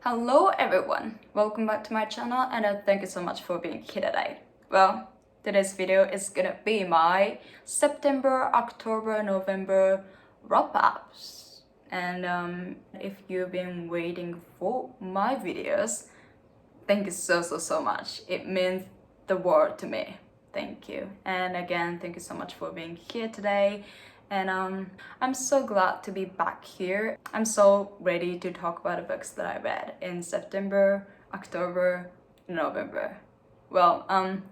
Hello everyone, welcome back to my channel and thank you so much for being here today. Well, today's video is gonna be my September, October, November wrap-ups. And if you've been waiting for my videos, thank you so much. It means the world to me. Thank you. And again, thank you so much for being here today. And I'm so glad to be back here. I'm so ready to talk about the books that I read in September, October, November. Well,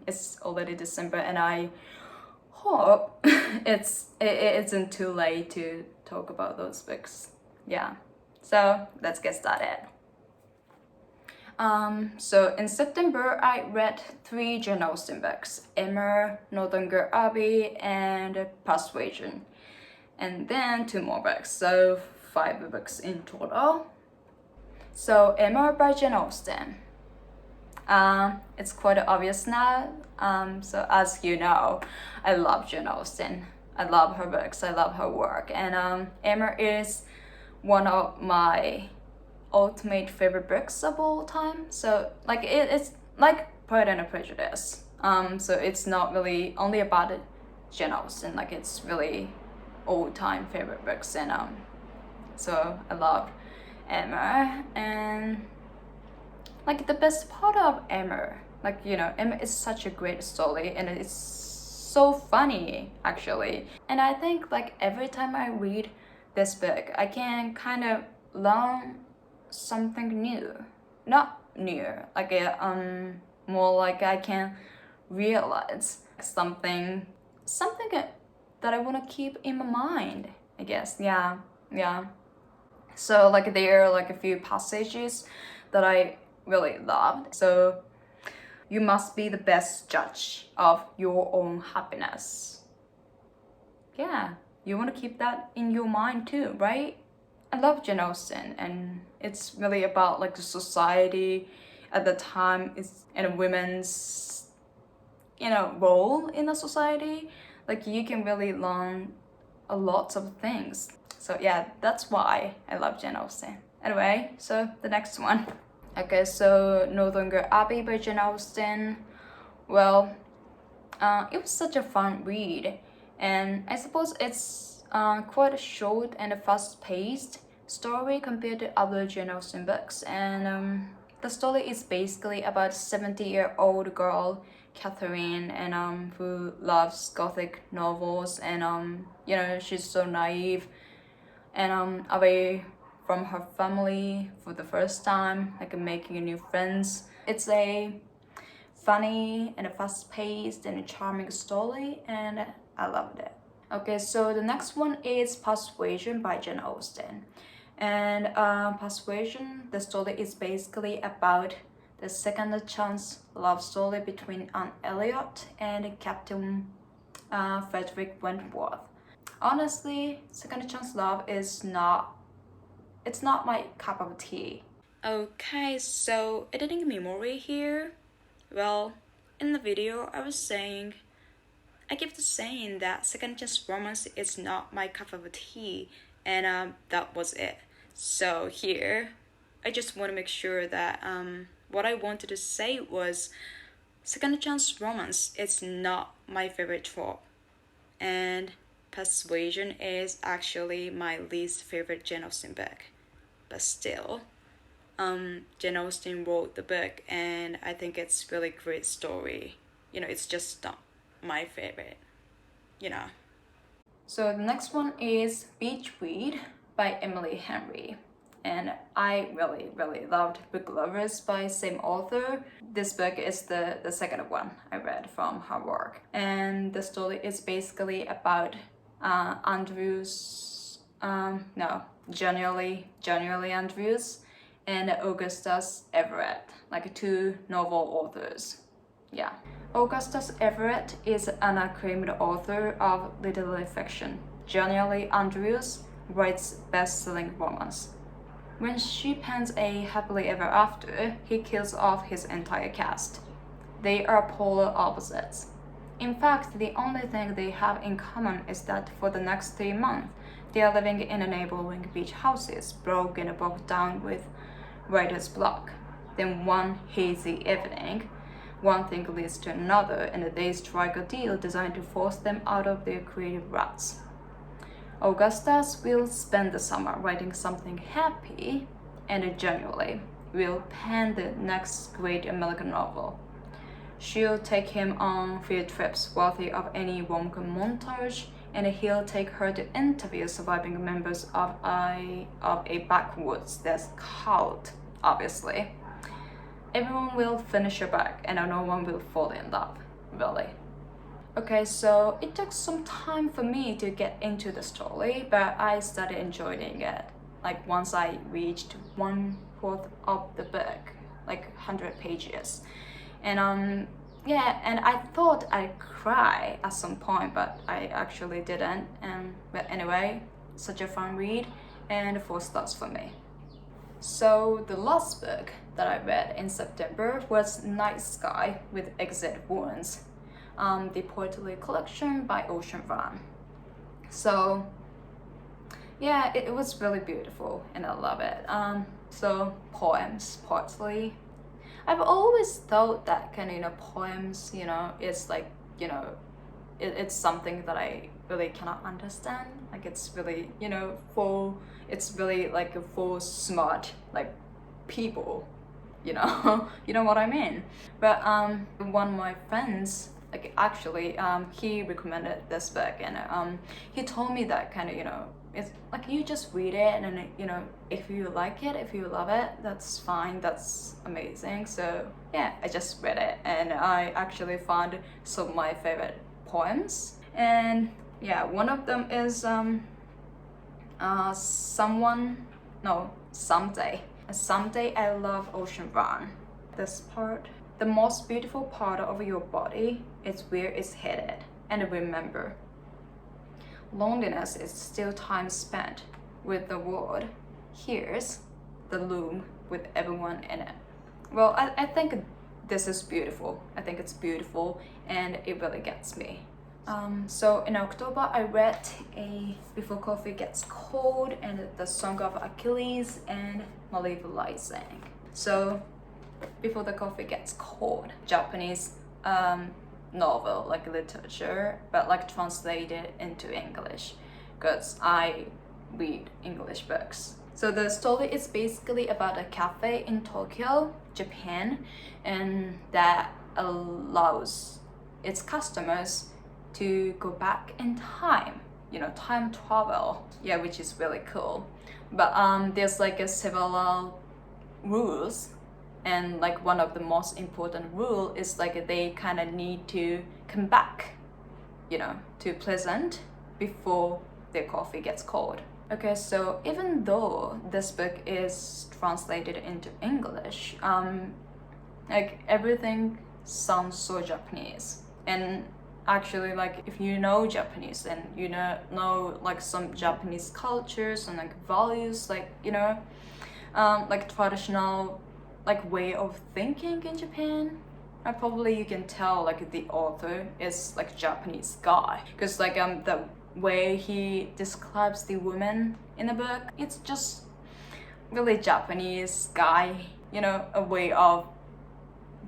it's already December and I hope it isn't too late to talk about those books. Yeah, so let's get started. So in September, I read 3 Jane Austen books, Emma, Northanger Abbey, and Persuasion. And then 2 more books, so 5 books in total. So Emma by Jane Austen. It's quite obvious now. So as you know, I love Jane Austen. I love her books, I love her work. And Emma is one of my ultimate favorite books of all time. So like it's like Pride and Prejudice. So it's not really only about Jane Austen, like it's really all-time favorite books. And so I love Emma. And like the best part of Emma, like, you know, Emma is such a great story and it's so funny actually. And I think like every time I read this book, I can kind of learn something new. Not new, like more like I can realize something that I want to keep in my mind, I guess. Yeah. So like there are like a few passages that I really loved. So you must be the best judge of your own happiness. Yeah, you want to keep that in your mind too, right? I love Jane Austen, and it's really about like the society at the time is and women's, you know, role in the society. Like you can really learn a lot of things. So yeah, that's why I love Jane Austen. Anyway, so the next one. Okay, so Northanger Abbey by Jane Austen. Well, it was such a fun read, and I suppose it's quite a short and a fast-paced story compared to other Jane Austen books. And the story is basically about a 70-year-old girl, Catherine, and who loves gothic novels, and you know, she's so naive and away from her family for the first time, like making new friends. It's a funny and a fast-paced and a charming story, and I loved it. Okay, so the next one is Persuasion by Jane Austen. And Persuasion, the story is basically about the second chance love story between Anne Elliot and Captain Frederick Wentworth. Honestly, second chance love is not my cup of tea. Okay, so editing memory here. Well, in the video I kept saying that second chance romance is not my cup of tea, and that was it. So here, I just want to make sure that what I wanted to say was second chance romance is not my favorite trope, and Persuasion is actually my least favorite Jane Austen book. But still, Jane Austen wrote the book, and I think it's really great story. You know, it's just not my favorite, you know. So the next one is Beach Read by Emily Henry. And I really loved Book Lovers by same author. This book is the second one I read from her work. And the story is basically about Genuinely Andrews and Augustus Everett, like 2 novel authors. Yeah. Augustus Everett is an acclaimed author of literary fiction. Genuinely Andrews writes best-selling romance. When she pens a happily ever after, he kills off his entire cast. They are polar opposites. In fact, the only thing they have in common is that for the next 3 months, they are living in neighboring beach houses, broke and bogged down with writer's block. Then one hazy evening, one thing leads to another, and they strike a deal designed to force them out of their creative ruts. Augustus will spend the summer writing something happy, and genuinely will pen the next great American novel. She'll take him on field trips worthy of any rom-com montage, and he'll take her to interview surviving members of a backwoods that's cult, obviously. Everyone will finish a book, and no one will fall in love, really. Okay, so it took some time for me to get into the story, but I started enjoying it. Like once I reached 1/4 of the book, like 100 pages. And yeah, and I thought I'd cry at some point, but I actually didn't. But anyway, such a fun read, and 4 stars for me. So the last book that I read in September was Night Sky with Exit Wounds, the poetry collection by Vuong. So yeah, it was really beautiful and I love it. So poems, poetry. I've always thought that kind of poems, it's like, it's something that I really cannot understand. Like it's really, it's really like for smart, like people, you know what I mean. But one of my friends, like actually, he recommended this book, and he told me that kind of, it's like you just read it, and if you like it, if you love it, that's fine, that's amazing. So yeah, I just read it, and I actually found some of my favorite poems, and yeah, one of them is Someday I love ocean run. This part, the most beautiful part of your body is where it's headed, and remember, loneliness is still time spent with the world. Here's the loom with everyone in it. Well, I think this is beautiful. I think it's beautiful, and it really gets me. So in October, I read Before Coffee Gets Cold and The Song of Achilles and Malibu Rising. So Before the Coffee Gets Cold, Japanese novel, like literature, but like translated into English, because I read English books. So the story is basically about a cafe in Tokyo, Japan, and that allows its customers to go back in time, time travel. Yeah, which is really cool. But there's like several rules, and like one of the most important rule is like they kind of need to come back, to present before their coffee gets cold. Okay, so even though this book is translated into English, like everything sounds so Japanese. And actually, like if you know Japanese and know like some Japanese cultures and like values, like like traditional like way of thinking in Japan, probably you can tell like the author is like Japanese guy, because like the way he describes the woman in the book, it's just really Japanese guy, a way of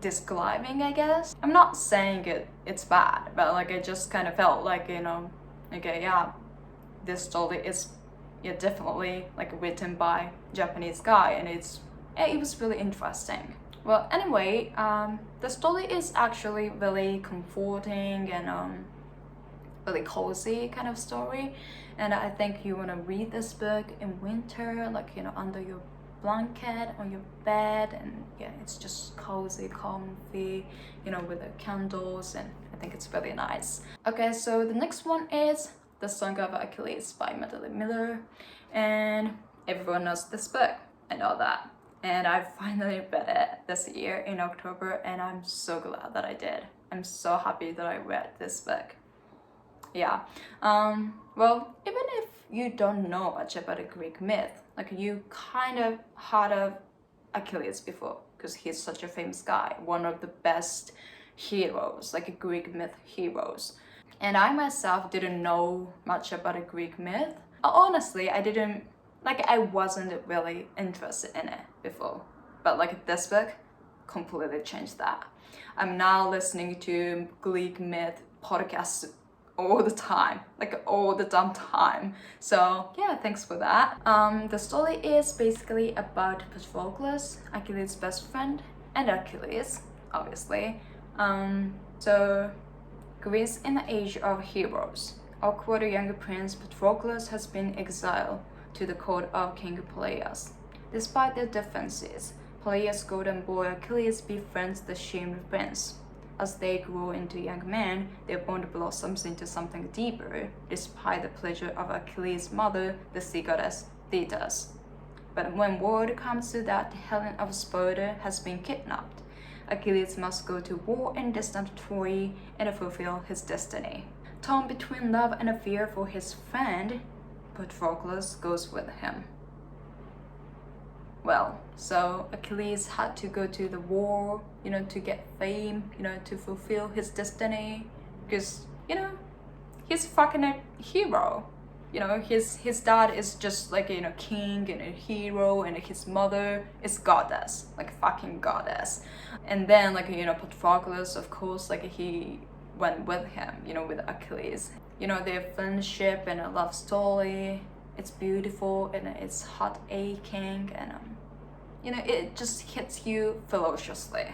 describing, I guess. I'm not saying it's bad, but like I just kind of felt like, okay, yeah, this story is definitely like written by Japanese guy, and it was really interesting. Well, anyway, the story is actually really comforting and really cozy kind of story, and I think you want to read this book in winter, like under your blanket on your bed, and yeah, it's just cozy, comfy, with the candles, and I think it's really nice. Okay, so the next one is The Song of Achilles by Madeline Miller, and everyone knows this book, I know that, and I finally read it this year in October, and I'm so glad that I did. I'm so happy that I read this book. Yeah, well, even if you don't know much about a Greek myth, like you kind of heard of Achilles before, because he's such a famous guy, one of the best heroes, like Greek myth heroes. And I myself didn't know much about a Greek myth. Honestly, I didn't like I wasn't really interested in it before, but like this book completely changed that. I'm now listening to Greek myth podcasts all the time, like all the damn time. So yeah, thanks for that. The story is basically about Patroclus, Achilles' best friend, and Achilles, obviously. So Greece in the age of heroes. Awkward younger prince Patroclus has been exiled to the court of King Peleus. Despite their differences, Peleus' golden boy Achilles befriends the shamed prince. As they grow into young men, their bond blossoms into something deeper, despite the pleasure of Achilles' mother, the sea goddess Thetis. But when word comes to that Helen of Sparta has been kidnapped, Achilles must go to war in distant Troy and fulfill his destiny. Torn between love and fear for his friend, Patroclus goes with him. Well, so Achilles had to go to the war, to get fame, to fulfill his destiny, because, he's fucking a hero. His dad is just like, king and a hero, and his mother is goddess, like fucking goddess. And then, like, Patroclus, of course, like he went with him, with Achilles. Their friendship and a love story, it's beautiful and it's heart aching, and it just hits you ferociously.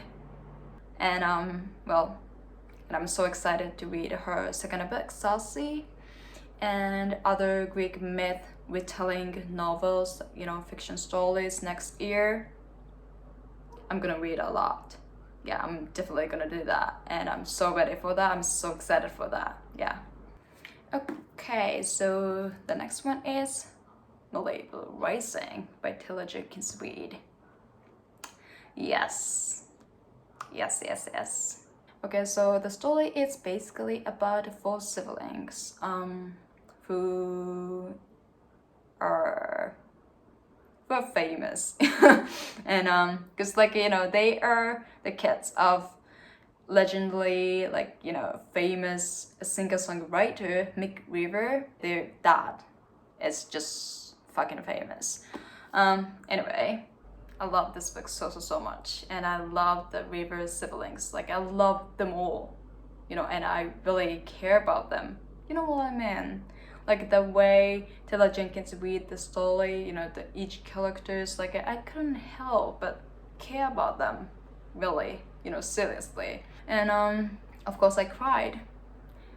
And and I'm so excited to read her second book, Saucy, and other Greek myth retelling novels, fiction stories next year. I'm gonna read a lot. Yeah, I'm definitely gonna do that, and I'm so ready for that. I'm so excited for that. Yeah. Okay, so the next one is Malibu Rising by Jenkins Reid. Yes. Okay, so the story is basically about four siblings who are famous and because they are the kids of legendary famous singer-songwriter Mick River. Their dad is just fucking famous. Anyway, I love this book so much, and I love the River siblings. Like, I love them all, and I really care about them. You know what I mean? Like the way Taylor Jenkins read the story, each characters, like I couldn't help but care about them, really, seriously. And of course I cried,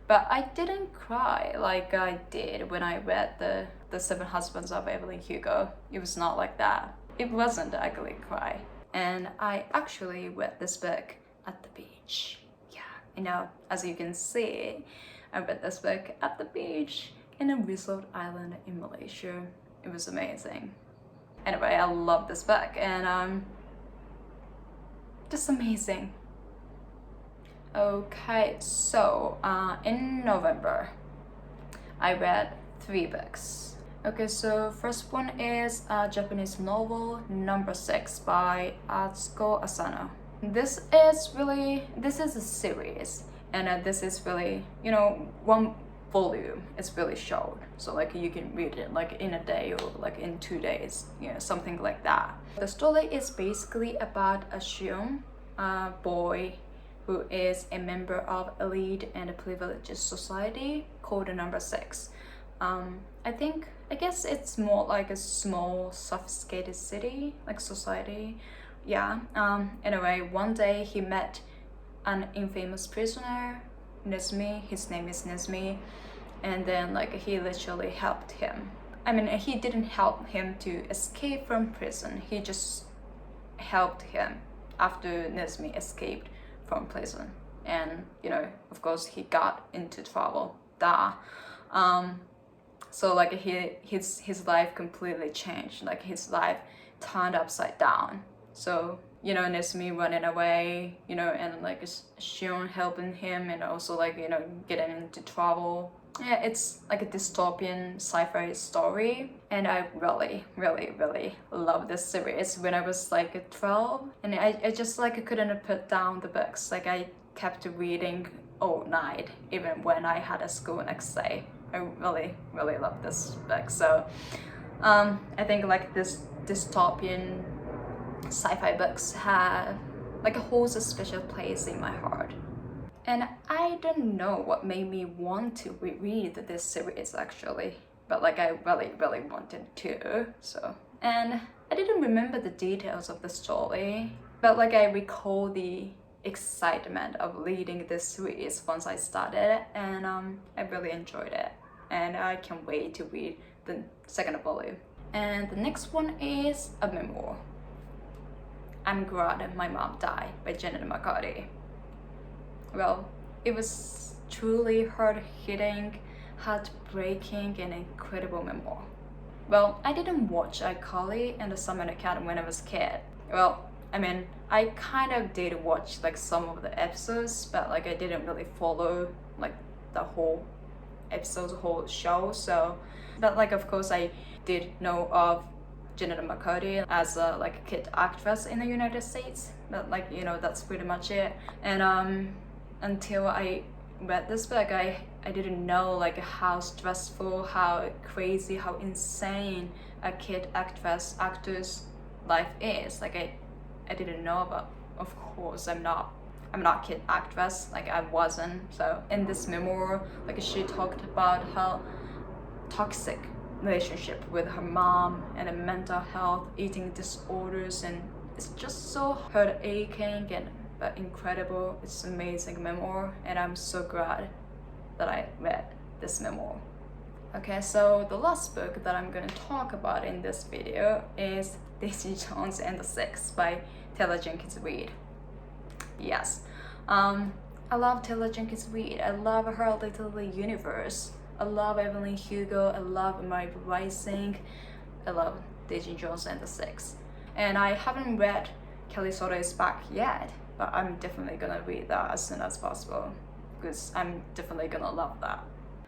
but I didn't cry like I did when I read the Seven Husbands of Evelyn Hugo. It was not like that. It wasn't an ugly cry. And I actually read this book at the beach. Yeah, as you can see, I read this book at the beach in a resort island in Malaysia. It was amazing. Anyway, I love this book, and just amazing. Okay, so in November, I read 3 books. Okay, so first one is a Japanese novel, Number 6 by Atsuko Asano. This is a series, and this is really, one volume. It's really short, so like you can read it like in a day or like in 2 days, something like that. The story is basically about a young boy who is a member of elite and privileged society called Number 6. I guess it's more like a small sophisticated city, like society. Yeah. Anyway, one day he met an infamous prisoner, Nesmi. His name is Nesmi, and then like he literally helped him. I mean, he didn't help him to escape from prison. He just helped him after Nesmi escaped from prison, and of course he got into trouble. So like his life completely changed. Like his life turned upside down. So Nesmi running away, and like Shion helping him, and also like getting into trouble. Yeah, it's like a dystopian sci-fi story, and I really love this series. When I was like 12, and I just like couldn't put down the books. Like I kept reading all night, even when I had a school next day. I really love this book. So I think like this dystopian sci-fi books have like holds a special place in my heart. And I don't know what made me want to reread this series actually, but like I really wanted to. So, and I didn't remember the details of the story, but like I recall the excitement of reading this series once I started it, and I really enjoyed it, and I can't wait to read the second volume. And the next one is a memoir. I'm Glad My Mom Died by Jennette McCurdy. Well, it was truly hard-hitting, heartbreaking, and incredible memoir. Well, I didn't watch iCarly and the Summer Academy when I was a kid. Well, I mean, I kind of did watch like some of the episodes, but like I didn't really follow like the whole episodes, whole show. So, but like of course I did know of Jennette McCurdy as a like kid actress in the United States, but like you know that's pretty much it. And until I read this book, I didn't know like how stressful, how crazy, how insane a kid actor's life is. Like I didn't know about. Of course, I'm not kid actress. Like I wasn't. So in this memoir, like she talked about her toxic relationship with her mom and her mental health, eating disorders, and it's just so heart-aching and but incredible. It's an amazing memoir, and I'm so glad that I read this memoir. Okay, so the last book that I'm going to talk about in this video is Daisy Jones and the Six by Taylor Jenkins Reid. Yes, I love Taylor Jenkins Reid. I love her little universe. I love Evelyn Hugo. I love Malibu Rising. I love Daisy Jones and the Six. And I haven't read Kelly Soda Is Back yet, but I'm definitely gonna read that as soon as possible because I'm definitely gonna love that.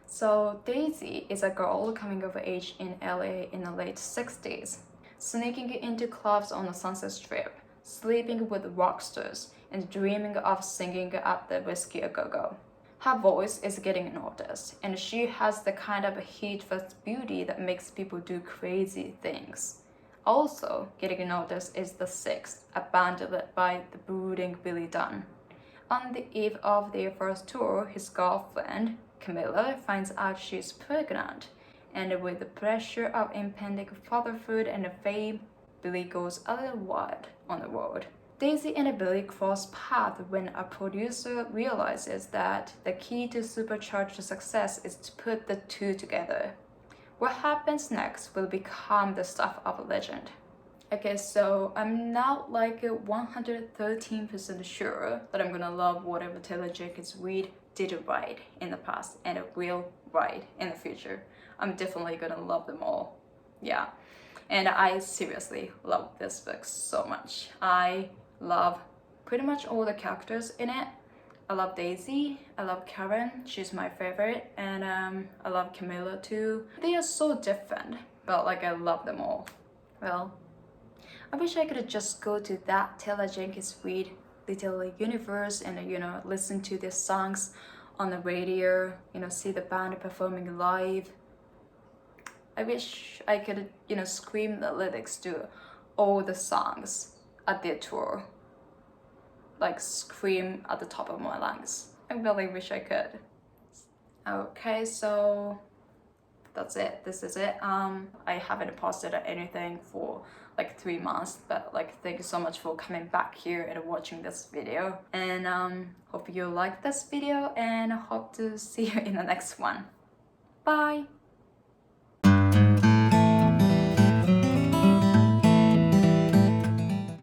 So Daisy is a girl coming of age in LA in the late 60s, sneaking into clubs on the Sunset Strip, sleeping with rock stars, and dreaming of singing at the Whiskey A Go-Go. Her voice is getting noticed, and she has the kind of heat-filled beauty that makes people do crazy things. Also getting noticed is the Six, a band led by the brooding Billy Dunn. On the eve of their first tour, his girlfriend, Camilla, finds out she's pregnant, and with the pressure of impending fatherhood and fame, Billy goes a little wild on the road. Daisy and Billy cross paths when a producer realizes that the key to supercharged success is to put the two together. What happens next will become the stuff of a legend. Okay, so I'm now like 113% sure that I'm gonna love whatever Taylor Jenkins Reid did write in the past and will write in the future. I'm definitely gonna love them all. Yeah, and I seriously love this book so much. I love pretty much all the characters in it. I love Daisy, I love Karen, she's my favorite, and I love Camilla too. They are so different, but like I love them all. Well, I wish I could just go to that Taylor Jenkins Reid little universe and you know listen to their songs on the radio, you know, see the band performing live. I wish I could, you know, scream the lyrics to all the songs at their tour. Like scream at the top of my lungs. I really wish I could. Okay, so that's it. This is it. I haven't posted anything for like 3 months, but like thank you so much for coming back here and watching this video. And hope you liked this video and hope to see you in the next one. Bye.